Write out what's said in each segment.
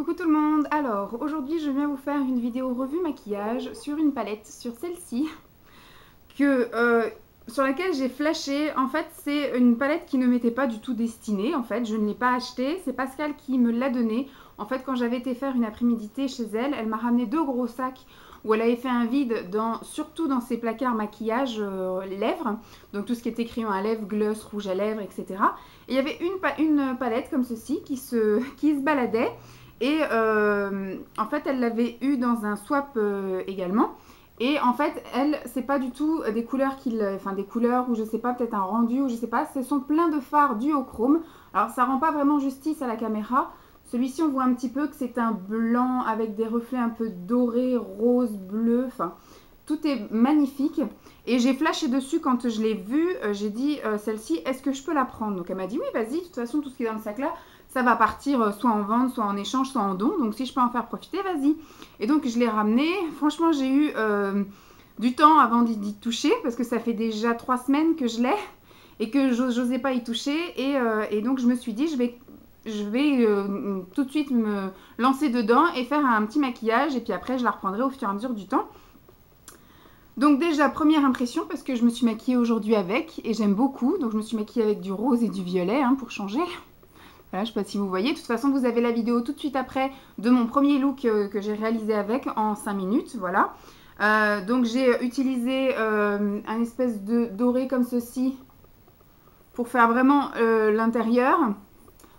Coucou tout le monde. Alors aujourd'hui je viens vous faire une vidéo revue maquillage sur une palette, sur celle-ci sur laquelle j'ai flashé. En fait c'est une palette qui ne m'était pas du tout destinée, en fait je ne l'ai pas achetée, c'est Pascal qui me l'a donnée. En fait quand j'avais été faire une après-midi chez elle, elle m'a ramené 2 gros sacs où elle avait fait un vide surtout dans ses placards maquillage lèvres, donc tout ce qui était crayon à lèvres, gloss, rouge à lèvres, etc. Et il y avait une palette comme ceci qui se baladait. Et en fait, elle l'avait eu dans un swap également. Et en fait, elle, c'est pas du tout des couleurs des couleurs ou je sais pas, peut-être un rendu ou je sais pas. Ce sont plein de fards duochrome. Alors, ça rend pas vraiment justice à la caméra. Celui-ci, on voit un petit peu que c'est un blanc avec des reflets un peu dorés, rose, bleu. Enfin, tout est magnifique. Et j'ai flashé dessus quand je l'ai vue. J'ai dit, celle-ci, est-ce que je peux la prendre? Donc, elle m'a dit, oui, vas-y. De toute façon, tout ce qui est dans le sac là, ça va partir soit en vente, soit en échange, soit en don. Donc, si je peux en faire profiter, vas-y. Et donc, je l'ai ramené. Franchement, j'ai eu du temps avant d'y toucher parce que ça fait déjà 3 semaines que je l'ai et que j'osais pas y toucher. Et donc, je me suis dit, je vais tout de suite me lancer dedans et faire un petit maquillage. Et puis après, je la reprendrai au fur et à mesure du temps. Donc déjà, première impression, parce que je me suis maquillée aujourd'hui avec, et j'aime beaucoup. Donc je me suis maquillée avec du rose et du violet, hein, pour changer. Voilà, je ne sais pas si vous voyez. De toute façon, vous avez la vidéo tout de suite après de mon premier look que j'ai réalisé avec en 5 minutes. Voilà. Donc j'ai utilisé un espèce de doré comme ceci pour faire vraiment l'intérieur.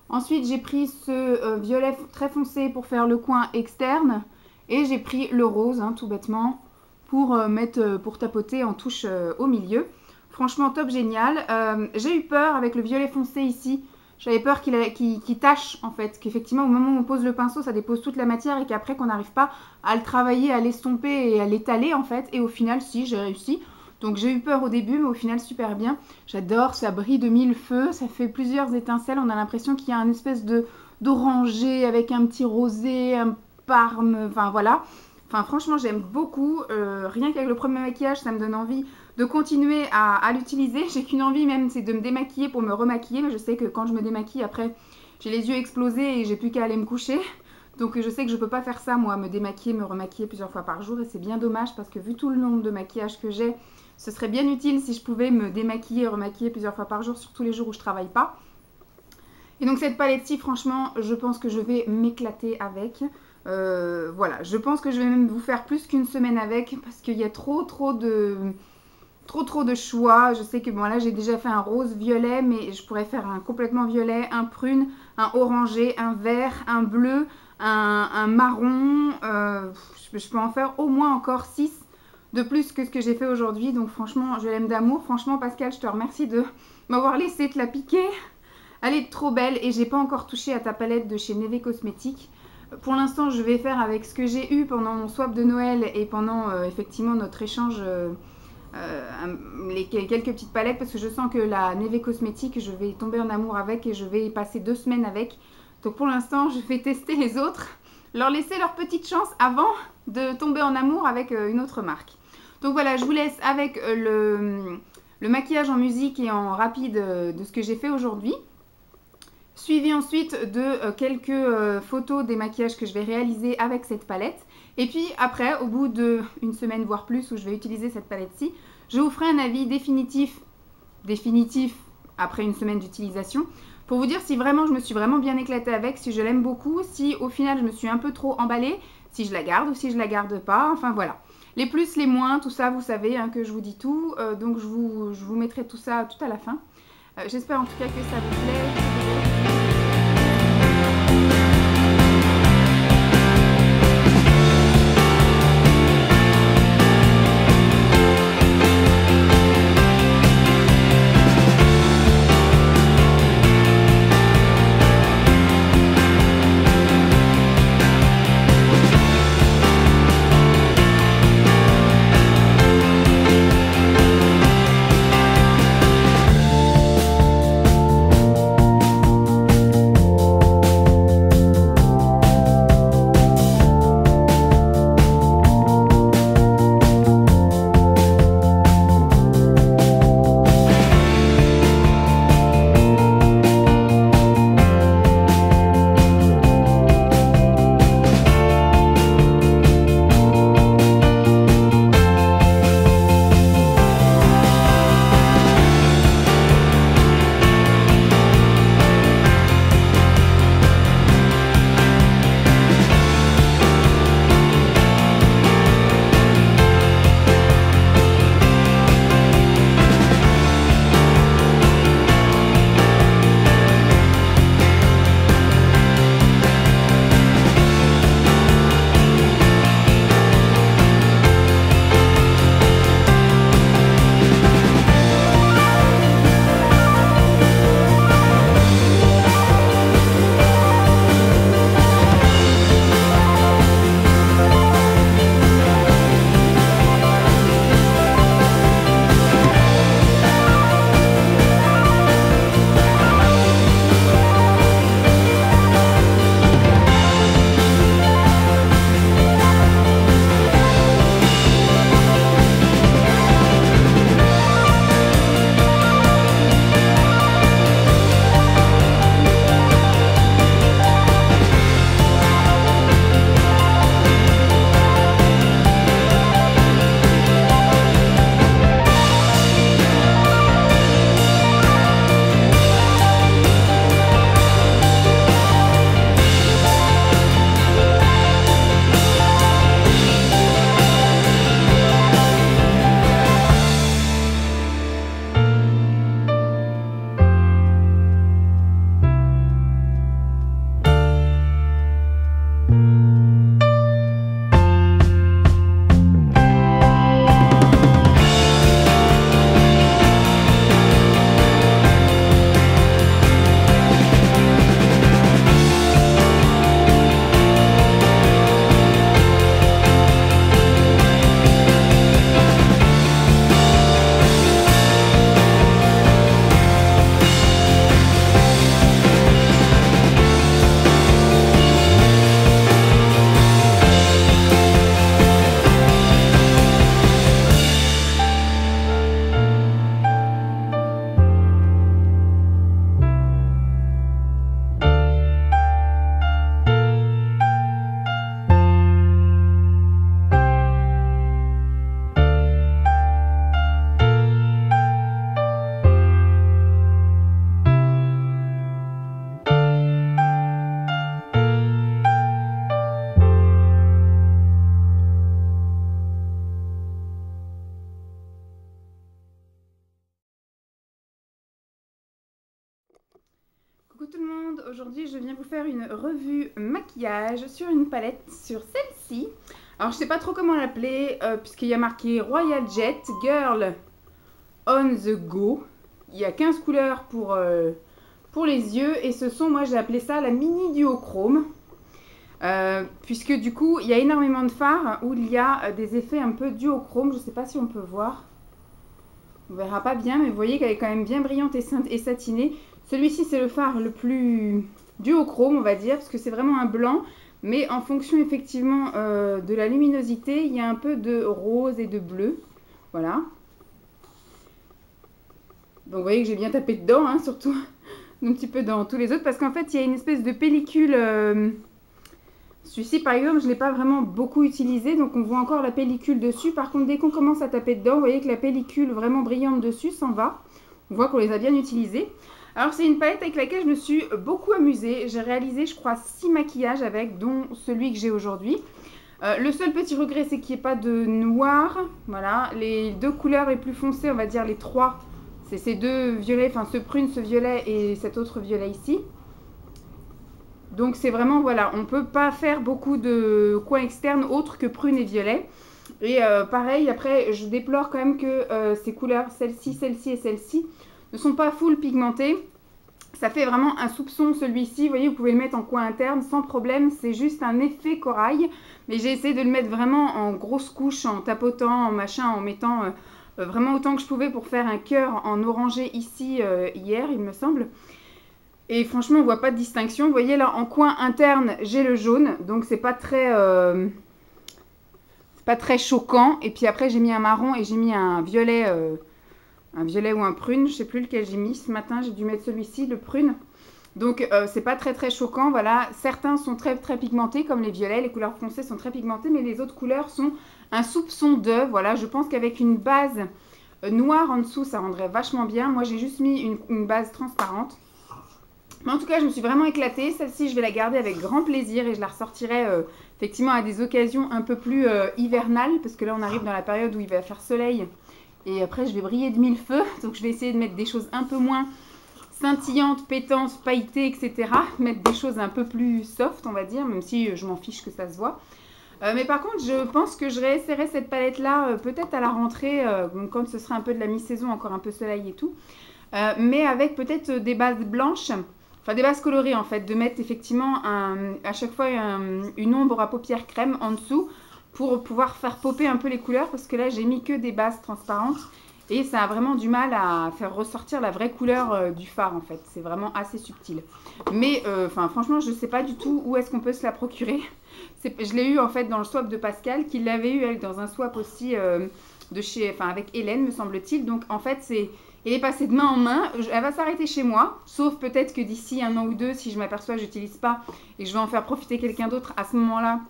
Ensuite, j'ai pris ce violet très foncé pour faire le coin externe. Et j'ai pris le rose, hein, tout bêtement, pour tapoter en touche au milieu. Franchement, top, génial. J'ai eu peur avec le violet foncé ici. J'avais peur qu'il tâche, en fait. Qu'effectivement, au moment où on pose le pinceau, ça dépose toute la matière et qu'après, qu'on n'arrive pas à le travailler, à l'estomper et à l'étaler, en fait. Et au final, si, j'ai réussi. Donc, j'ai eu peur au début, mais au final, super bien. J'adore, ça brille de mille feux. Ça fait plusieurs étincelles. On a l'impression qu'il y a une espèce d'orangé avec un petit rosé, un parme, enfin, voilà. Enfin, franchement, j'aime beaucoup. Rien qu'avec le premier maquillage, ça me donne envie de continuer à l'utiliser. J'ai qu'une envie même, c'est de me démaquiller pour me remaquiller. Mais je sais que quand je me démaquille, après, j'ai les yeux explosés et j'ai plus qu'à aller me coucher. Donc, je sais que je peux pas faire ça, moi, me démaquiller, me remaquiller plusieurs fois par jour. Et c'est bien dommage parce que vu tout le nombre de maquillages que j'ai, ce serait bien utile si je pouvais me démaquiller et remaquiller plusieurs fois par jour, surtout les jours où je travaille pas. Et donc, cette palette-ci, franchement, je pense que je vais m'éclater avec. Voilà, je pense que je vais même vous faire plus qu'une semaine avec parce qu'il y a trop de choix. Je sais que bon là j'ai déjà fait un rose violet, mais je pourrais faire un complètement violet, un prune, un orangé, un vert, un bleu, un marron. Je peux en faire au moins encore 6 de plus que ce que j'ai fait aujourd'hui. Donc franchement, je l'aime d'amour. Franchement Pascal, je te remercie de m'avoir laissé te la piquer. Elle est trop belle et j'ai pas encore touché à ta palette de chez Neve Cosmetics. Pour l'instant, je vais faire avec ce que j'ai eu pendant mon swap de Noël et pendant effectivement notre échange, quelques petites palettes, parce que je sens que la Neve Cosmetics, je vais tomber en amour avec et je vais y passer 2 semaines avec. Donc pour l'instant, je vais tester les autres, leur laisser leur petite chance avant de tomber en amour avec une autre marque. Donc voilà, je vous laisse avec le maquillage en musique et en rapide de ce que j'ai fait aujourd'hui. Suivi ensuite de quelques photos des maquillages que je vais réaliser avec cette palette. Et puis après, au bout d'une semaine voire plus où je vais utiliser cette palette-ci, je vous ferai un avis définitif après une semaine d'utilisation pour vous dire si vraiment je me suis vraiment bien éclatée avec, si je l'aime beaucoup, si au final je me suis un peu trop emballée, si je la garde ou si je la garde pas, enfin voilà. Les plus, les moins, tout ça, vous savez hein, que je vous dis tout, donc je vous mettrai tout ça tout à la fin. J'espère en tout cas que ça vous plaît. Aujourd'hui, je viens vous faire une revue maquillage sur une palette, sur celle-ci. Alors, je sais pas trop comment l'appeler, puisqu'il y a marqué Royal Jet Girl on the Go. Il y a 15 couleurs pour les yeux, et ce sont, moi j'ai appelé ça la mini duochrome. Puisque du coup, il y a énormément de fards où il y a des effets un peu duochrome. Je sais pas si on peut voir. On verra pas bien, mais vous voyez qu'elle est quand même bien brillante et satinée. Celui-ci, c'est le fard le plus duochrome, on va dire, parce que c'est vraiment un blanc. Mais en fonction, effectivement, de la luminosité, il y a un peu de rose et de bleu. Voilà. Donc, vous voyez que j'ai bien tapé dedans, hein, surtout un petit peu dans tous les autres. Parce qu'en fait, il y a une espèce de pellicule... Celui-ci, par exemple, je ne l'ai pas vraiment beaucoup utilisé, donc on voit encore la pellicule dessus. Par contre, dès qu'on commence à taper dedans, vous voyez que la pellicule vraiment brillante dessus s'en va. On voit qu'on les a bien utilisés. Alors, c'est une palette avec laquelle je me suis beaucoup amusée. J'ai réalisé, je crois, 6 maquillages avec, dont celui que j'ai aujourd'hui. Le seul petit regret, c'est qu'il n'y ait pas de noir. Voilà, les deux couleurs les plus foncées, on va dire les trois, c'est ces deux violets, enfin ce prune, ce violet et cet autre violet ici. Donc c'est vraiment, voilà, on ne peut pas faire beaucoup de coins externes autres que prune et violet. Et pareil, après, je déplore quand même que ces couleurs, celle-ci, celle-ci et celle-ci, ne sont pas full pigmentées. Ça fait vraiment un soupçon celui-ci. Vous voyez, vous pouvez le mettre en coin interne sans problème. C'est juste un effet corail. Mais j'ai essayé de le mettre vraiment en grosse couche, en tapotant, en machin, en mettant vraiment autant que je pouvais pour faire un cœur en orangé ici hier, il me semble. Et franchement, on ne voit pas de distinction. Vous voyez là, en coin interne, j'ai le jaune. Donc, c'est pas très choquant. Et puis après, j'ai mis un marron et j'ai mis un violet ou un prune. Je ne sais plus lequel j'ai mis. Ce matin, j'ai dû mettre celui-ci, le prune. Donc, c'est pas très choquant. Voilà, certains sont très pigmentés, comme les violets. Les couleurs foncées sont très pigmentées. Mais les autres couleurs sont un soupçon de. Voilà, je pense qu'avec une base noire en dessous, ça rendrait vachement bien. Moi, j'ai juste mis une base transparente. Mais en tout cas, je me suis vraiment éclatée. Celle-ci, je vais la garder avec grand plaisir et je la ressortirai effectivement à des occasions un peu plus hivernales. Parce que là, on arrive dans la période où il va faire soleil. Et après, je vais briller de mille feux. Donc, je vais essayer de mettre des choses un peu moins scintillantes, pétantes, pailletées, etc. Mettre des choses un peu plus soft, on va dire. Même si je m'en fiche que ça se voit. Mais par contre, je pense que je réessayerai cette palette-là peut-être à la rentrée. Quand ce sera un peu de la mi-saison, encore un peu soleil et tout. Mais avec peut-être des bases blanches. Enfin, des bases colorées en fait, de mettre effectivement à chaque fois une ombre à paupières crème en dessous pour pouvoir faire popper un peu les couleurs parce que là j'ai mis que des bases transparentes et ça a vraiment du mal à faire ressortir la vraie couleur du fard en fait, c'est vraiment assez subtil. Mais franchement je ne sais pas du tout où est-ce qu'on peut se la procurer. Je l'ai eu en fait dans le swap de Pascal qui l'avait eu elle dans un swap aussi avec Hélène me semble-t-il, donc en fait elle est passée de main en main, elle va s'arrêter chez moi, sauf peut-être que d'ici 1 an ou 2, si je m'aperçois que je n'utilise pas et que je vais en faire profiter quelqu'un d'autre, à ce moment-là,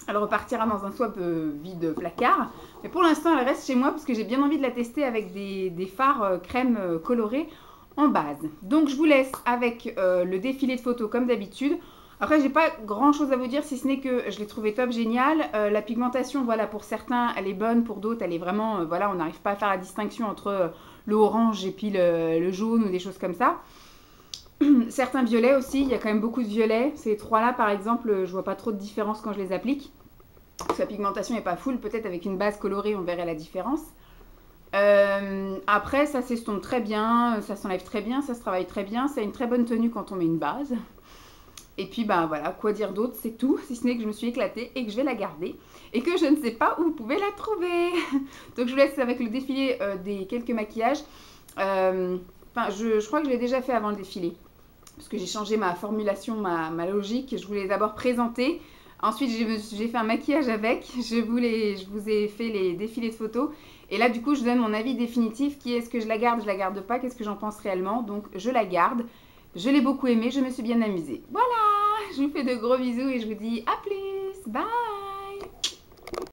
elle repartira dans un swap vide placard. Mais pour l'instant, elle reste chez moi parce que j'ai bien envie de la tester avec des fards crème colorés en base. Donc je vous laisse avec le défilé de photos comme d'habitude. Après, j'ai pas grand chose à vous dire si ce n'est que je l'ai trouvé top génial. La pigmentation, voilà, pour certains, elle est bonne, pour d'autres, elle est vraiment, voilà, on n'arrive pas à faire la distinction entre le orange et puis le jaune ou des choses comme ça. Certains violets aussi, il y a quand même beaucoup de violets. Ces trois-là, par exemple, je vois pas trop de différence quand je les applique. Parce que la pigmentation n'est pas full, peut-être avec une base colorée, on verrait la différence. Après, ça s'estompe très bien, ça s'enlève très bien, ça se travaille très bien. Ça a une très bonne tenue quand on met une base. Et puis, bah voilà, quoi dire d'autre, c'est tout. Si ce n'est que je me suis éclatée et que je vais la garder. Et que je ne sais pas où vous pouvez la trouver. Donc, je vous laisse avec le défilé des quelques maquillages. Je crois que je l'ai déjà fait avant le défilé. Parce que j'ai changé ma formulation, ma logique. Je voulais d'abord présenter. Ensuite, j'ai fait un maquillage avec. Je vous ai fait les défilés de photos. Et là, du coup, je donne mon avis définitif qui est est-ce que je la garde pas, qu'est-ce que j'en pense réellement. Donc, je la garde. Je l'ai beaucoup aimée, je me suis bien amusée. Voilà, je vous fais de gros bisous et je vous dis à plus. Bye.